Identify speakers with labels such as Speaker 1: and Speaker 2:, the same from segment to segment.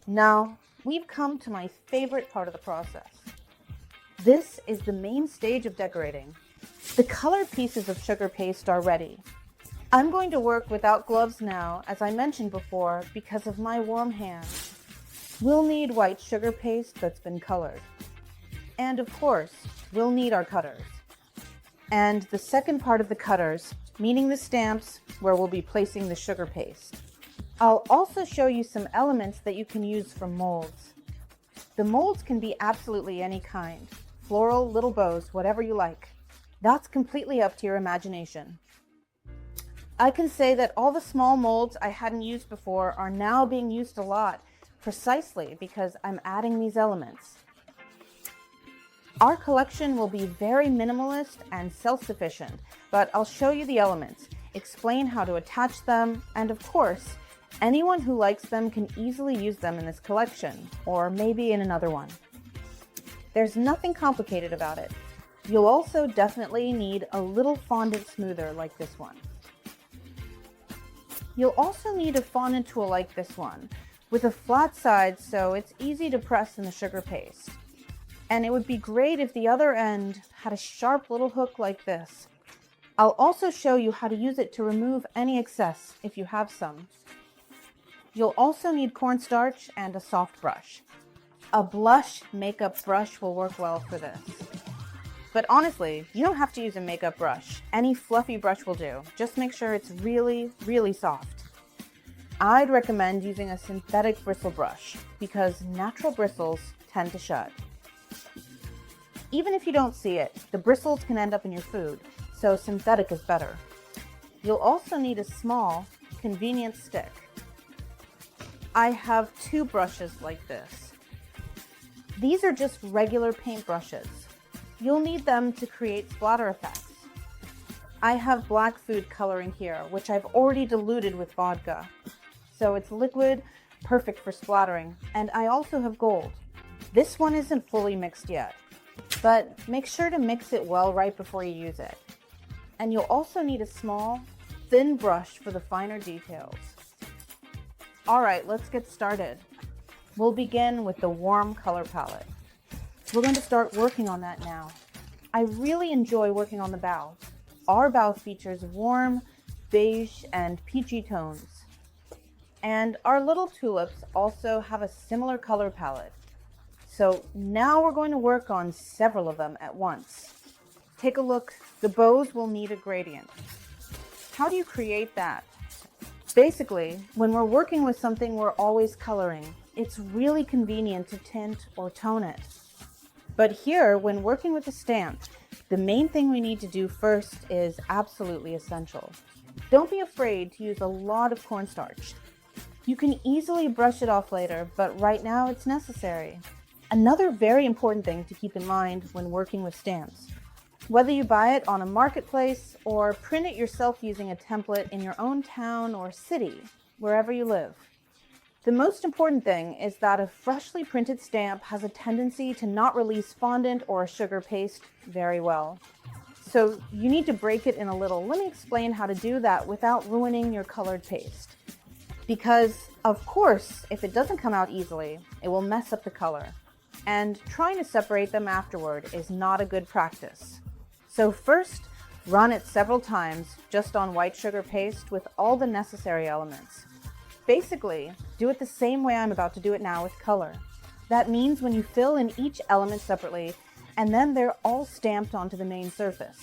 Speaker 1: Now, we've come to my favorite part of the process. This is the main stage of decorating. The colored pieces of sugar paste are ready. I'm going to work without gloves now, as I mentioned before, because of my warm hands. We'll need white sugar paste that's been colored. And of course, we'll need our cutters. And the second part of the cutters, meaning the stamps where we'll be placing the sugar paste. I'll also show you some elements that you can use for molds. The molds can be absolutely any kind. Floral, little bows, whatever you like. That's completely up to your imagination. I can say that all the small molds I hadn't used before are now being used a lot, precisely because I'm adding these elements. Our collection will be very minimalist and self-sufficient, but I'll show you the elements, explain how to attach them, and of course, anyone who likes them can easily use them in this collection, or maybe in another one. There's nothing complicated about it. You'll also definitely need a little fondant smoother like this one. You'll also need a fondant tool like this one, with a flat side so it's easy to press in the sugar paste. And it would be great if the other end had a sharp little hook like this. I'll also show you how to use it to remove any excess if you have some. You'll also need cornstarch and a soft brush. A blush makeup brush will work well for this. But honestly, you don't have to use a makeup brush. Any fluffy brush will do. Just make sure it's really, really soft. I'd recommend using a synthetic bristle brush because natural bristles tend to shed. Even if you don't see it, the bristles can end up in your food, so synthetic is better. You'll also need a small, convenient stick. I have two brushes like this. These are just regular paint brushes. You'll need them to create splatter effects. I have black food coloring here, which I've already diluted with vodka. So it's liquid, perfect for splattering, and I also have gold. This one isn't fully mixed yet, but make sure to mix it well right before you use it. And you'll also need a small, thin brush for the finer details. All right, let's get started. We'll begin with the warm color palette. We're going to start working on that now. I really enjoy working on the bow. Our bow features warm, beige, and peachy tones. And our little tulips also have a similar color palette. So now we're going to work on several of them at once. Take a look. The bows will need a gradient. How do you create that? Basically, when we're working with something we're always coloring, it's really convenient to tint or tone it. But here, when working with a stamp, the main thing we need to do first is absolutely essential. Don't be afraid to use a lot of cornstarch. You can easily brush it off later, but right now it's necessary. Another very important thing to keep in mind when working with stamps. Whether you buy it on a marketplace or print it yourself using a template in your own town or city, wherever you live. The most important thing is that a freshly printed stamp has a tendency to not release fondant or sugar paste very well. So you need to break it in a little. Let me explain how to do that without ruining your colored paste. Because, of course, if it doesn't come out easily, it will mess up the color. And trying to separate them afterward is not a good practice. So first, run it several times just on white sugar paste with all the necessary elements. Basically, do it the same way I'm about to do it now with color. That means when you fill in each element separately, and then they're all stamped onto the main surface.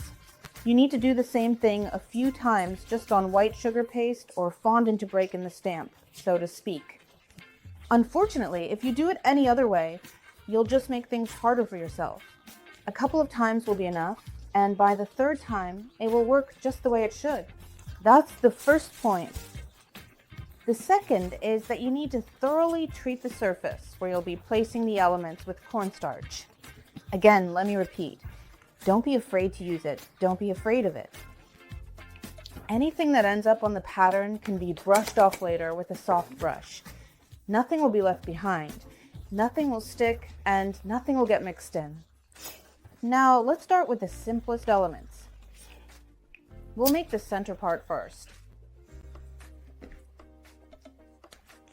Speaker 1: You need to do the same thing a few times just on white sugar paste or fondant to break in the stamp, so to speak. Unfortunately, if you do it any other way, you'll just make things harder for yourself. A couple of times will be enough, and by the third time, it will work just the way it should. That's the first point. The second is that you need to thoroughly treat the surface where you'll be placing the elements with cornstarch. Again, let me repeat. Don't be afraid to use it. Don't be afraid of it. Anything that ends up on the pattern can be brushed off later with a soft brush. Nothing will be left behind. Nothing will stick, and nothing will get mixed in. Now, let's start with the simplest elements. We'll make the center part first.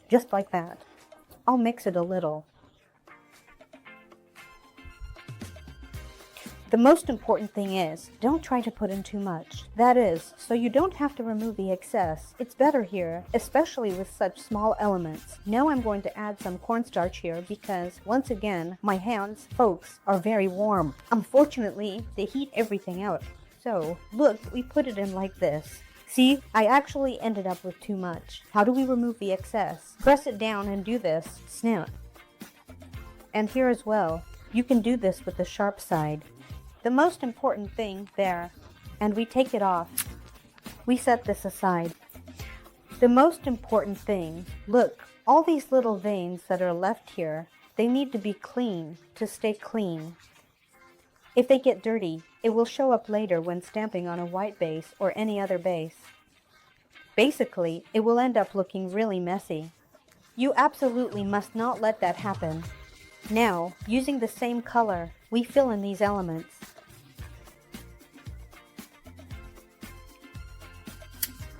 Speaker 1: Just like that. I'll mix it a little. The most important thing is, don't try to put in too much. That is, so you don't have to remove the excess. It's better here, especially with such small elements. Now I'm going to add some cornstarch here because, once again, my hands, folks, are very warm. Unfortunately, they heat everything out. So, look, we put it in like this. See, I actually ended up with too much. How do we remove the excess? Press it down and do this. Snap. And here as well, you can do this with the sharp side. The most important thing there, and we take it off. We set this aside. The most important thing, look, all these little veins that are left here, they need to be clean to stay clean. If they get dirty, it will show up later when stamping on a white base or any other base. Basically, it will end up looking really messy. You absolutely must not let that happen. Now, using the same color, we fill in these elements.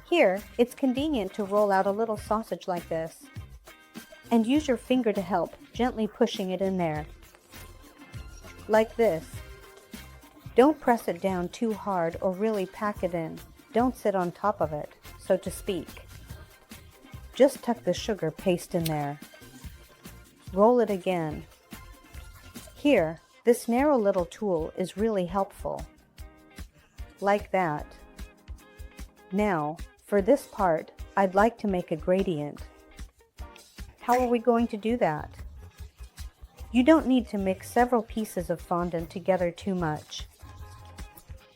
Speaker 1: Here, it's convenient to roll out a little sausage like this, and use your finger to help, gently pushing it in there. Like this. Don't press it down too hard or really pack it in. Don't sit on top of it, so to speak. Just tuck the sugar paste in there. Roll it again. Here, this narrow little tool is really helpful. Like that. Now, for this part, I'd like to make a gradient. How are we going to do that? You don't need to mix several pieces of fondant together too much.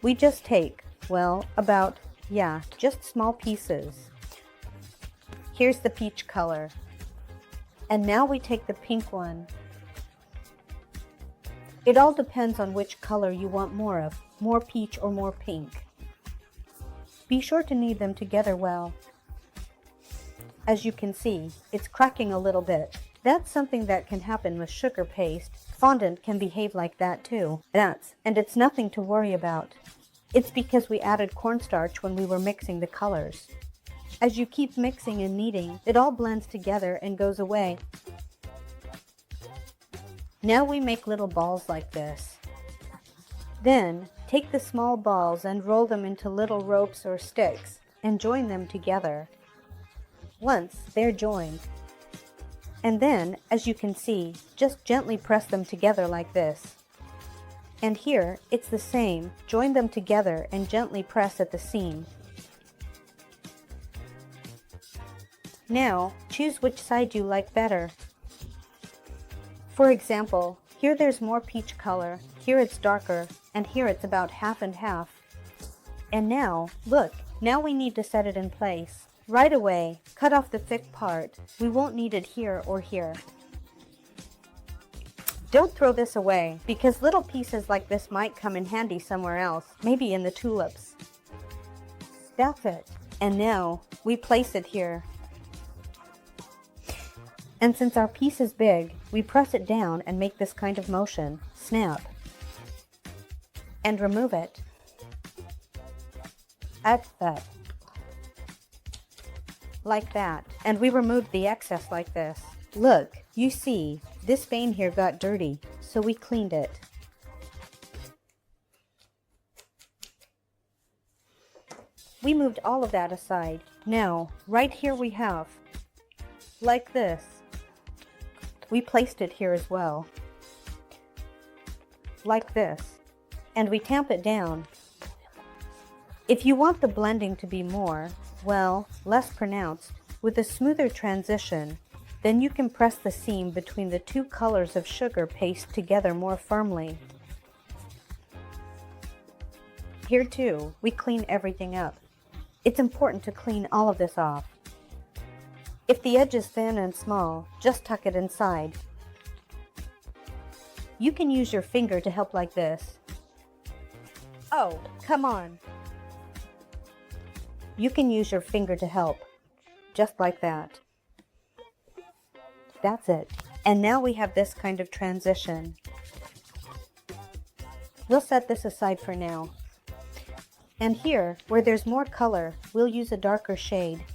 Speaker 1: We just take, well, just small pieces. Here's the peach color. And now we take the pink one. It all depends on which color you want more of, more peach or more pink. Be sure to knead them together well. As you can see, it's cracking a little bit. That's something that can happen with sugar paste. Fondant can behave like that too. And it's nothing to worry about. It's because we added cornstarch when we were mixing the colors. As you keep mixing and kneading, it all blends together and goes away. Now we make little balls like this. Then, take the small balls and roll them into little ropes or sticks and join them together. Once they're joined. And then, as you can see, just gently press them together like this. And here, it's the same. Join them together and gently press at the seam. Now, choose which side you like better. For example, here there's more peach color, here it's darker, and here it's about half and half. And now, look, now we need to set it in place. Right away, cut off the thick part. We won't need it here or here. Don't throw this away, because little pieces like this might come in handy somewhere else, maybe in the tulips. That's it. And now, we place it here. And since our piece is big, we press it down and make this kind of motion. Snap. And remove it. That. Like that. And we removed the excess like this. Look, you see, this vein here got dirty, so we cleaned it. We moved all of that aside. Now, right here we have, like this. We placed it here as well, like this, and we tamp it down. If you want the blending to be more, well, less pronounced, with a smoother transition, then you can press the seam between the two colors of sugar paste together more firmly. Here too, we clean everything up. It's important to clean all of this off. If the edge is thin and small, just tuck it inside. You can use your finger to help like this. Oh, come on. You can use your finger to help, just like that. That's it. And now we have this kind of transition. We'll set this aside for now. And here, where there's more color, we'll use a darker shade.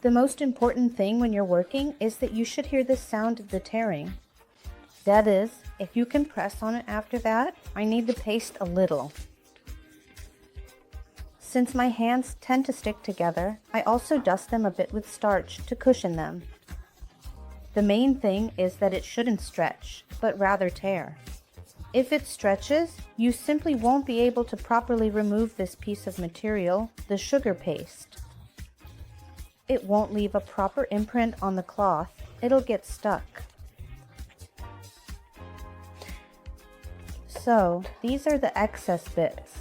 Speaker 1: The most important thing when you're working is that you should hear the sound of the tearing. That is, if you can press on it after that, I need to paste a little. Since my hands tend to stick together, I also dust them a bit with starch to cushion them. The main thing is that it shouldn't stretch, but rather tear. If it stretches, you simply won't be able to properly remove this piece of material, the sugar paste. It won't leave a proper imprint on the cloth, it'll get stuck. So, these are the excess bits.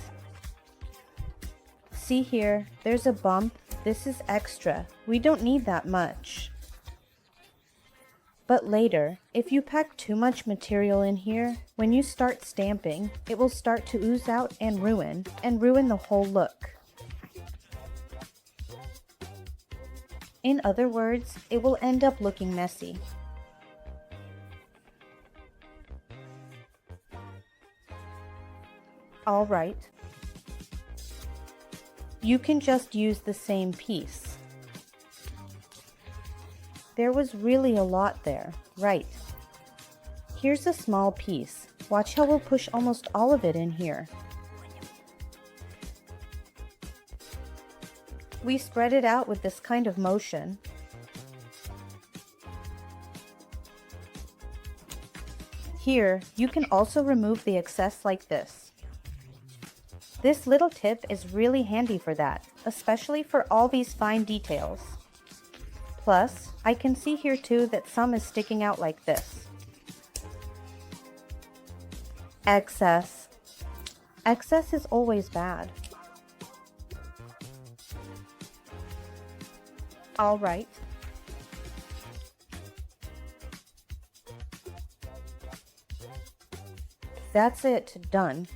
Speaker 1: See here, there's a bump, this is extra, we don't need that much. But later, if you pack too much material in here, when you start stamping, it will start to ooze out and ruin the whole look. In other words, it will end up looking messy. Alright. You can just use the same piece. There was really a lot there, right? Here's a small piece. Watch how we'll push almost all of it in here. We spread it out with this kind of motion. Here, you can also remove the excess like this. This little tip is really handy for that, especially for all these fine details. Plus, I can see here too that some is sticking out like this. Excess. Excess is always bad. Alright. That's it, done.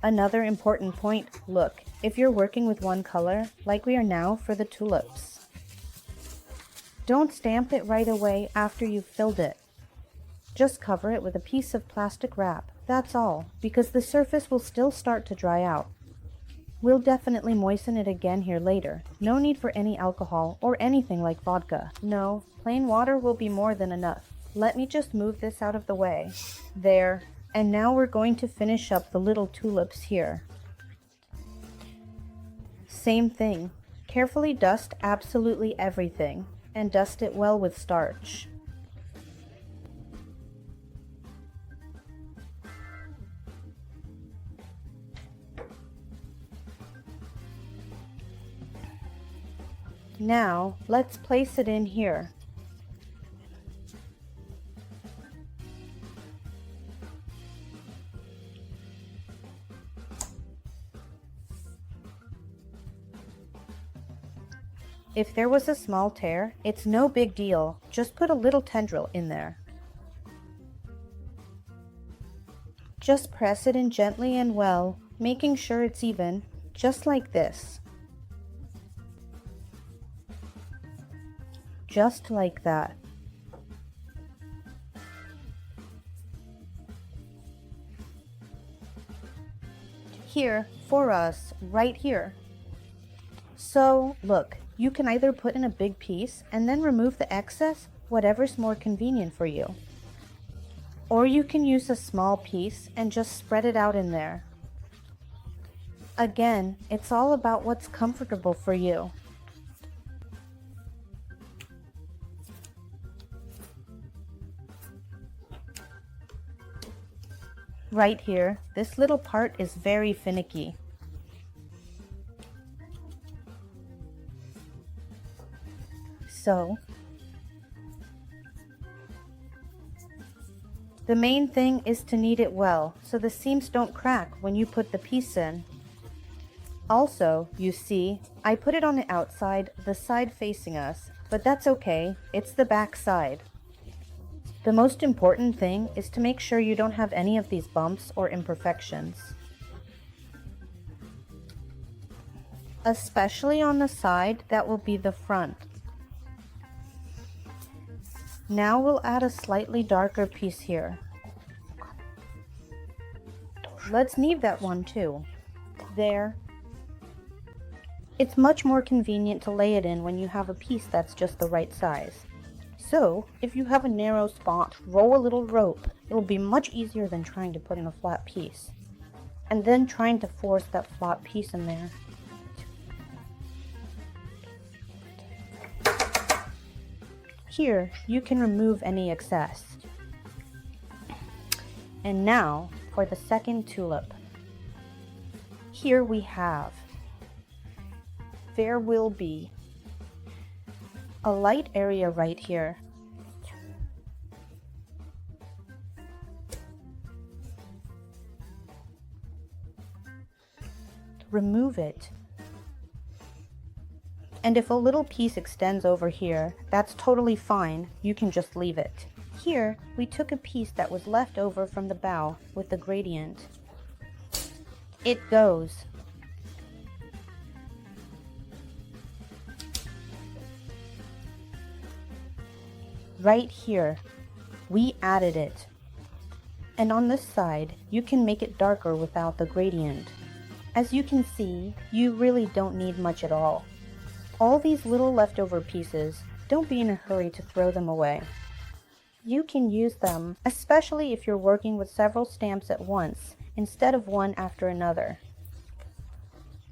Speaker 1: Another important point, look, if you're working with one color, like we are now for the tulips, don't stamp it right away after you've filled it. Just cover it with a piece of plastic wrap, that's all, because the surface will still start to dry out. We'll definitely moisten it again here later. No need for any alcohol or anything like vodka. No, plain water will be more than enough. Let me just move this out of the way. There. And now we're going to finish up the little tulips here. Same thing. Carefully dust absolutely everything, and dust it well with starch. Now, let's place it in here. If there was a small tear, it's no big deal. Just put a little tendril in there. Just press it in gently and well, making sure it's even, just like this. Just like that. Here, for us, right here. So, look. You can either put in a big piece and then remove the excess, whatever's more convenient for you. Or you can use a small piece and just spread it out in there. Again, it's all about what's comfortable for you. Right here, this little part is very finicky. So, the main thing is to knead it well so the seams don't crack when you put the piece in. Also, you see, I put it on the outside, the side facing us, but that's okay, it's the back side. The most important thing is to make sure you don't have any of these bumps or imperfections. Especially on the side that will be the front. Now we'll add a slightly darker piece here. Let's knead that one too. There. It's much more convenient to lay it in when you have a piece that's just the right size. So, if you have a narrow spot, roll a little rope. It will be much easier than trying to put in a flat piece. And then trying to force that flat piece in there. Here, you can remove any excess. And now, for the second tulip. Here we have, there will be a light area right here. Remove it. And if a little piece extends over here, that's totally fine. You can just leave it. Here, we took a piece that was left over from the bow with the gradient. It goes. Right here, we added it. And on this side, you can make it darker without the gradient. As you can see, you really don't need much at all. All these little leftover pieces, don't be in a hurry to throw them away. You can use them, especially if you're working with several stamps at once, instead of one after another.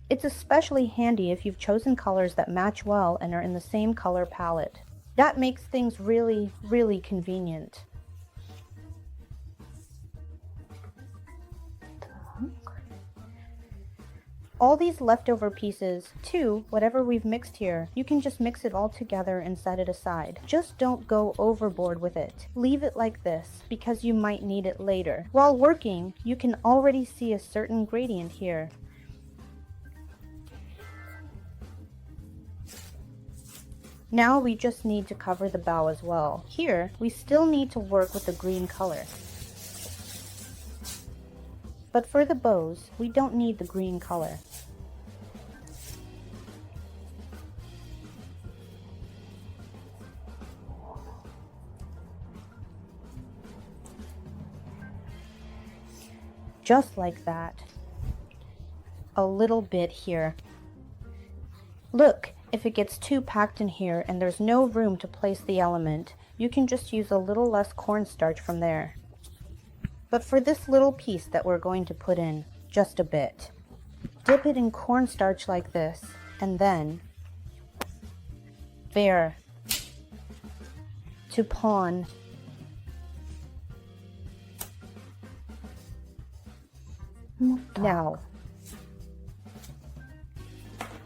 Speaker 1: It's especially handy if you've chosen colors that match well and are in the same color palette. That makes things really, really convenient. All these leftover pieces, too, whatever we've mixed here, you can just mix it all together and set it aside. Just don't go overboard with it. Leave it like this, because you might need it later. While working, you can already see a certain gradient here. Now we just need to cover the bow as well. Here, we still need to work with the green color. But for the bows, we don't need the green color. Just like that. A little bit here. Look, if it gets too packed in here and there's no room to place the element, you can just use a little less cornstarch from there. But for this little piece that we're going to put in, just a bit. Dip it in cornstarch like this, and then, there, to pawn. Now,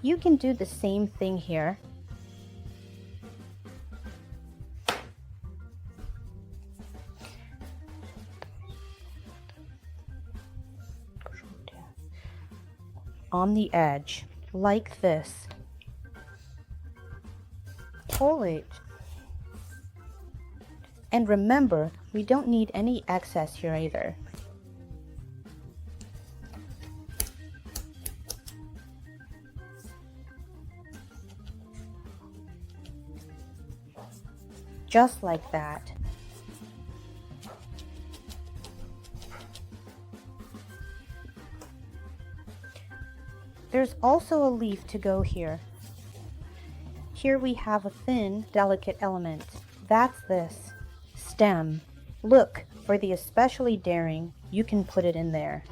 Speaker 1: you can do the same thing here. On the edge, like this. Pull it. And remember, we don't need any excess here either. Just like that. There's also a leaf to go here. Here we have a thin, delicate element. That's this stem. Look, for the especially daring, you can put it in there.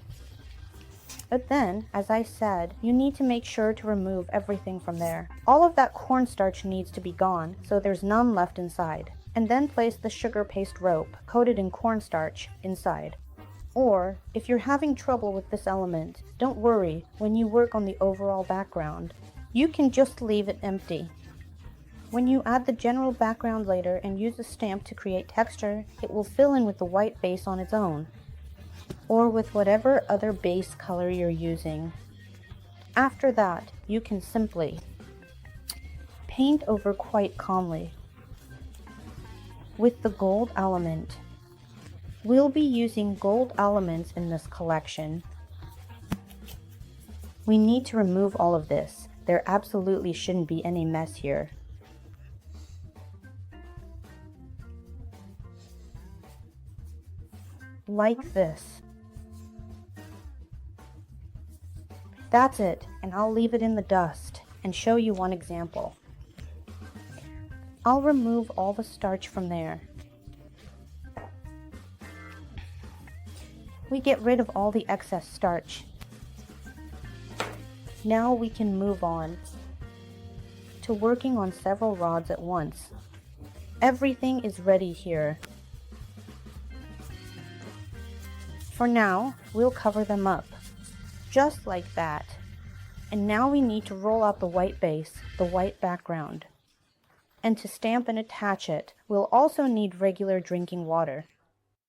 Speaker 1: But then, as I said, you need to make sure to remove everything from there. All of that cornstarch needs to be gone, so there's none left inside. And then place the sugar paste rope, coated in cornstarch, inside. Or, if you're having trouble with this element, don't worry when you work on the overall background. You can just leave it empty. When you add the general background later and use a stamp to create texture, it will fill in with the white base on its own, or with whatever other base color you're using. After that, you can simply paint over quite calmly with the gold element. We'll be using gold elements in this collection. We need to remove all of this. There absolutely shouldn't be any mess here. Like this. That's it, and I'll leave it in the dust. and show you one example. I'll remove all the starch from there. We get rid of all the excess starch. Now we can move on to working on several rods at once. Everything is ready here. For now, we'll cover them up, just like that. And now we need to roll out the white base, the white background. And to stamp and attach it, we'll also need regular drinking water.